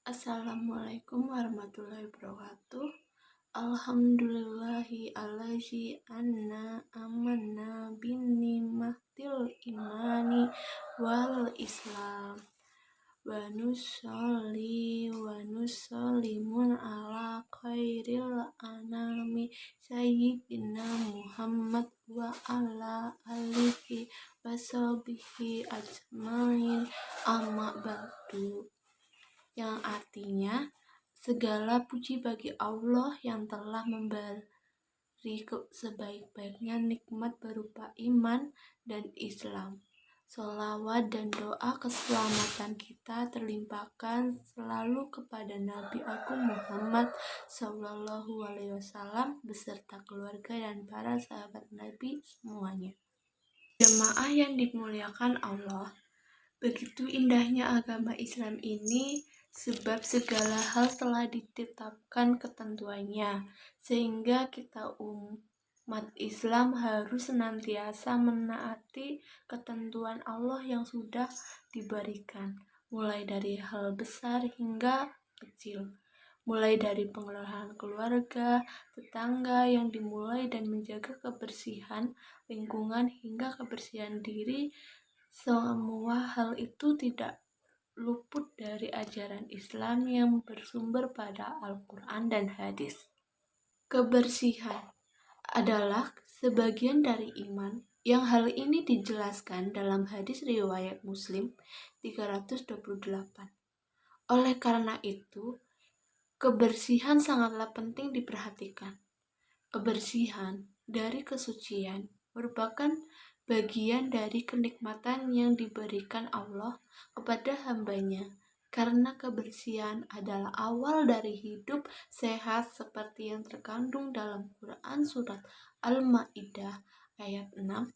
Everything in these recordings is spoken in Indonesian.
Assalamualaikum warahmatullahi wabarakatuh. Alhamdulillahi allazi anna amanna bin ni'matil imani wal islam wa nusolli wa nusallimun ala khairil anami sayyidina Muhammad wa ala alihi wa sahbihi ajmain amma ba'du, yang artinya segala puji bagi Allah yang telah memberi sebaik-baiknya nikmat berupa iman dan Islam. Sholawat dan doa keselamatan kita terlimpahkan selalu kepada Nabi Agung Muhammad SAW beserta keluarga dan para sahabat Nabi semuanya. Jemaah yang dimuliakan Allah, begitu indahnya agama Islam ini sebab segala hal telah ditetapkan ketentuannya, sehingga kita umat Islam harus senantiasa menaati ketentuan Allah yang sudah diberikan, mulai dari hal besar hingga kecil, mulai dari pengelolaan keluarga, tetangga yang dimulai dan menjaga kebersihan lingkungan hingga kebersihan diri. Semua hal itu tidak luput dari ajaran Islam yang bersumber pada Al-Quran dan hadis. Kebersihan adalah sebagian dari iman, yang hal ini dijelaskan dalam hadis riwayat Muslim 328. Oleh karena itu, kebersihan sangatlah penting diperhatikan. Kebersihan dari kesucian merupakan bagian dari kenikmatan yang diberikan Allah kepada hambanya, karena kebersihan adalah awal dari hidup sehat seperti yang terkandung dalam Quran Surat Al-Ma'idah ayat 6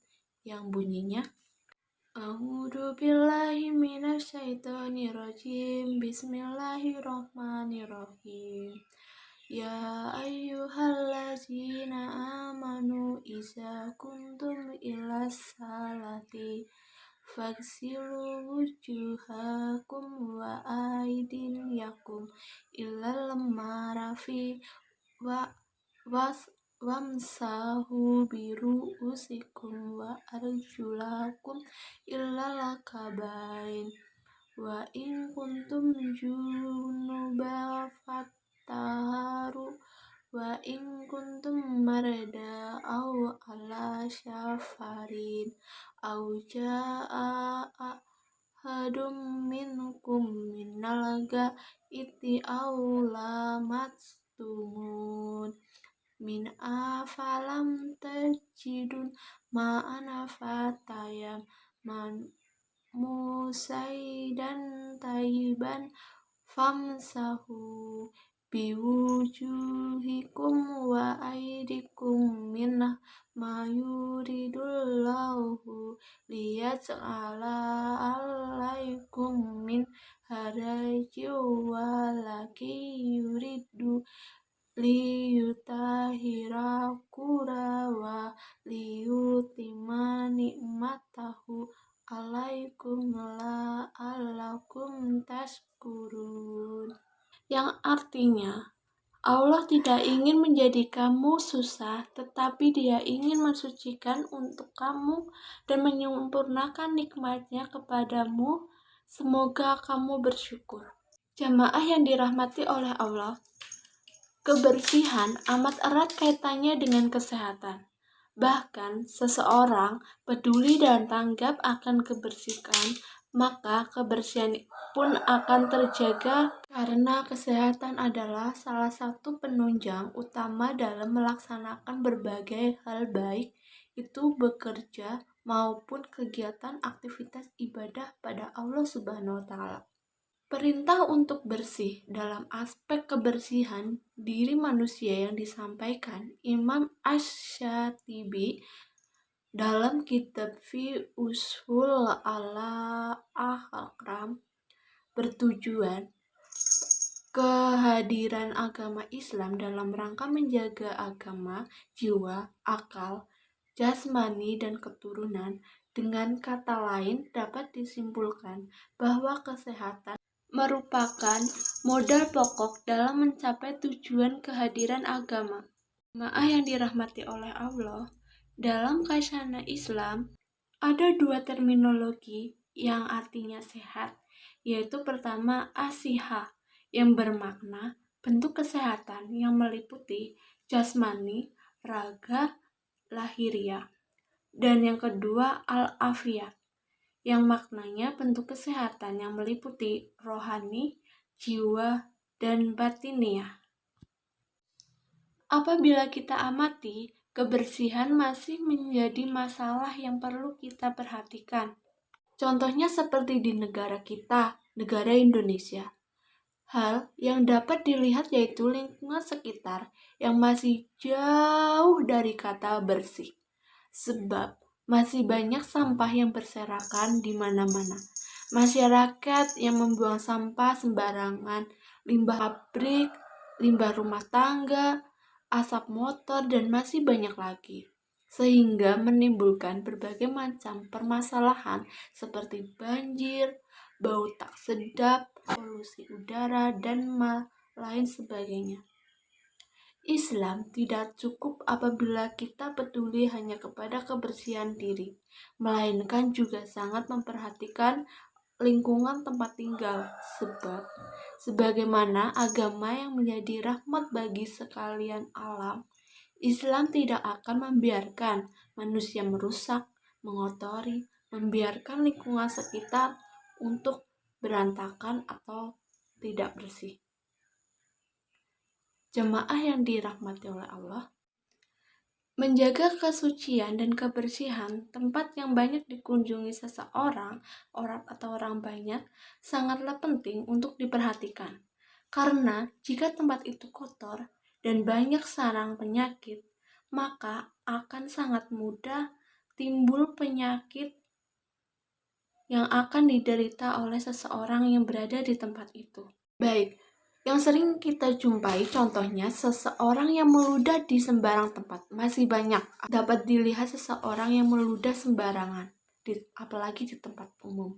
yang bunyinya, A'udzu billahi minasyaitonir rajim. Bismillahirrahmanirrahim. Ya ayyuhallazina amanu iza kuntum ila salati faghsilu wujuhakum wa aydiyakum ilal marafi wamsahu biru'usikum wa arjulakum ilal kabain wa in kuntum junuba fattaharu wa in kuntum marada aw ala syafarin aw jaa ahadum minkum minal ghaiti aw lamastumun min afalam tajidun ma'ana fatayam musaidan tayyiban famsahu biwujuhikum wa aydikum minna ma yuridullahu liyaj'ala alaikum min haraji walaki yuridu liyutahhirakura wa liyutimma ni'matahu alaikum la'allakum tashkurun. Yang artinya, Allah tidak ingin menjadikanmu susah, tetapi Dia ingin mensucikan untuk kamu dan menyempurnakan nikmat-Nya kepadamu. Semoga kamu bersyukur. Jamaah yang dirahmati oleh Allah, kebersihan amat erat kaitannya dengan kesehatan. Bahkan seseorang peduli dan tanggap akan kebersihan, maka kebersihan pun akan terjaga, karena kesehatan adalah salah satu penunjang utama dalam melaksanakan berbagai hal, baik itu bekerja maupun kegiatan aktivitas ibadah pada Allah Subhanahu wa Ta'ala. Perintah untuk bersih dalam aspek kebersihan diri manusia yang disampaikan Imam Asy-Syatibi dalam kitab Fi Ushul al-Ahkam bertujuan kehadiran agama Islam dalam rangka menjaga agama, jiwa, akal, jasmani, dan keturunan. Dengan kata lain, dapat disimpulkan bahwa kesehatan merupakan modal pokok dalam mencapai tujuan kehadiran agama. Jemaah yang dirahmati oleh Allah, dalam kaisana Islam ada dua terminologi yang artinya sehat, yaitu pertama asiha, yang bermakna bentuk kesehatan yang meliputi jasmani, raga, lahiriah. Dan yang kedua al-afiyah, yang maknanya bentuk kesehatan yang meliputi rohani, jiwa, dan batiniah. Apabila kita amati, kebersihan masih menjadi masalah yang perlu kita perhatikan. Contohnya seperti di negara kita, negara Indonesia. Hal yang dapat dilihat yaitu lingkungan sekitar yang masih jauh dari kata bersih. Sebab masih banyak sampah yang berserakan di mana-mana. Masyarakat yang membuang sampah sembarangan, limbah pabrik, limbah rumah tangga, asap motor, dan masih banyak lagi. Sehingga menimbulkan berbagai macam permasalahan seperti banjir, bau tak sedap, polusi udara, dan lain sebagainya. Islam tidak cukup apabila kita peduli hanya kepada kebersihan diri, melainkan juga sangat memperhatikan lingkungan tempat tinggal, sebab sebagaimana agama yang menjadi rahmat bagi sekalian alam, Islam tidak akan membiarkan manusia merusak, mengotori, membiarkan lingkungan sekitar untuk berantakan atau tidak bersih. Jemaah yang dirahmati oleh Allah, menjaga kesucian dan kebersihan tempat yang banyak dikunjungi seseorang, orang atau orang banyak, sangatlah penting untuk diperhatikan. Karena jika tempat itu kotor dan banyak sarang penyakit, maka akan sangat mudah timbul penyakit yang akan diderita oleh seseorang yang berada di tempat itu. Baik, yang sering kita jumpai contohnya seseorang yang meludah di sembarang tempat. Masih banyak dapat dilihat seseorang yang meludah sembarangan, apalagi di tempat umum.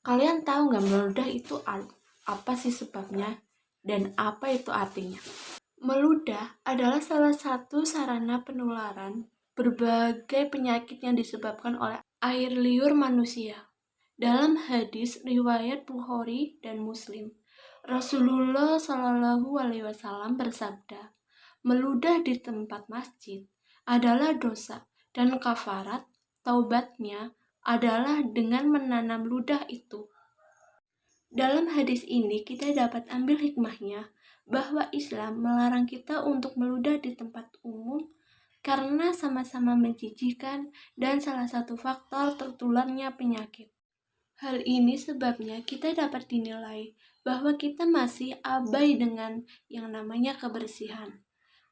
Kalian tahu nggak meludah itu apa sih sebabnya dan apa itu artinya? Meludah adalah salah satu sarana penularan berbagai penyakit yang disebabkan oleh air liur manusia. Dalam hadis riwayat Bukhari dan Muslim, Rasulullah Shallallahu Alaihi Wasallam bersabda, meludah di tempat masjid adalah dosa dan kafarat taubatnya adalah dengan menanam ludah itu. Dalam hadis ini kita dapat ambil hikmahnya bahwa Islam melarang kita untuk meludah di tempat umum karena sama-sama menjijikkan dan salah satu faktor tertularnya penyakit. Hal ini sebabnya kita dapat dinilai bahwa kita masih abai dengan yang namanya kebersihan.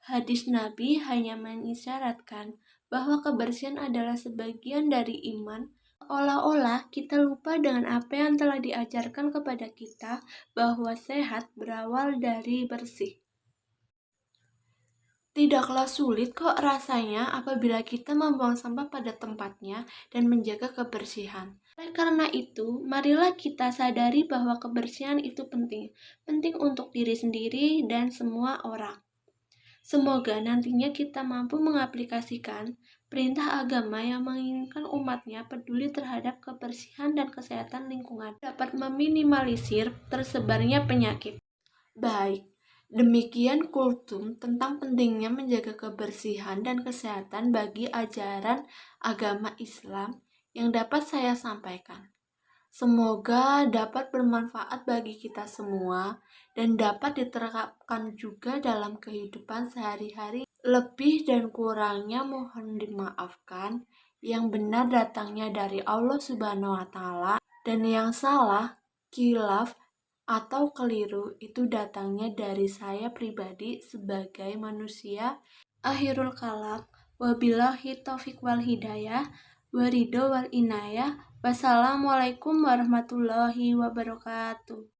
Hadis Nabi hanya mengisyaratkan bahwa kebersihan adalah sebagian dari iman, seolah-olah kita lupa dengan apa yang telah diajarkan kepada kita bahwa sehat berawal dari bersih. Tidaklah sulit kok rasanya apabila kita membuang sampah pada tempatnya dan menjaga kebersihan. Oleh karena itu, marilah kita sadari bahwa kebersihan itu penting. Penting untuk diri sendiri dan semua orang. Semoga nantinya kita mampu mengaplikasikan perintah agama yang menginginkan umatnya peduli terhadap kebersihan dan kesehatan lingkungan, dapat meminimalisir tersebarnya penyakit. Baik, demikian kultum tentang pentingnya menjaga kebersihan dan kesehatan bagi ajaran agama Islam yang dapat saya sampaikan. Semoga dapat bermanfaat bagi kita semua dan dapat diterapkan juga dalam kehidupan sehari-hari. Lebih dan kurangnya mohon dimaafkan. Yang benar datangnya dari Allah Subhanahu wa Ta'ala, dan yang salah, khilaf atau keliru itu datangnya dari saya pribadi sebagai manusia. Akhirul kalam, wabillahi taufiq wal hidayah, waridho wal inayah. Wassalamualaikum warahmatullahi wabarakatuh.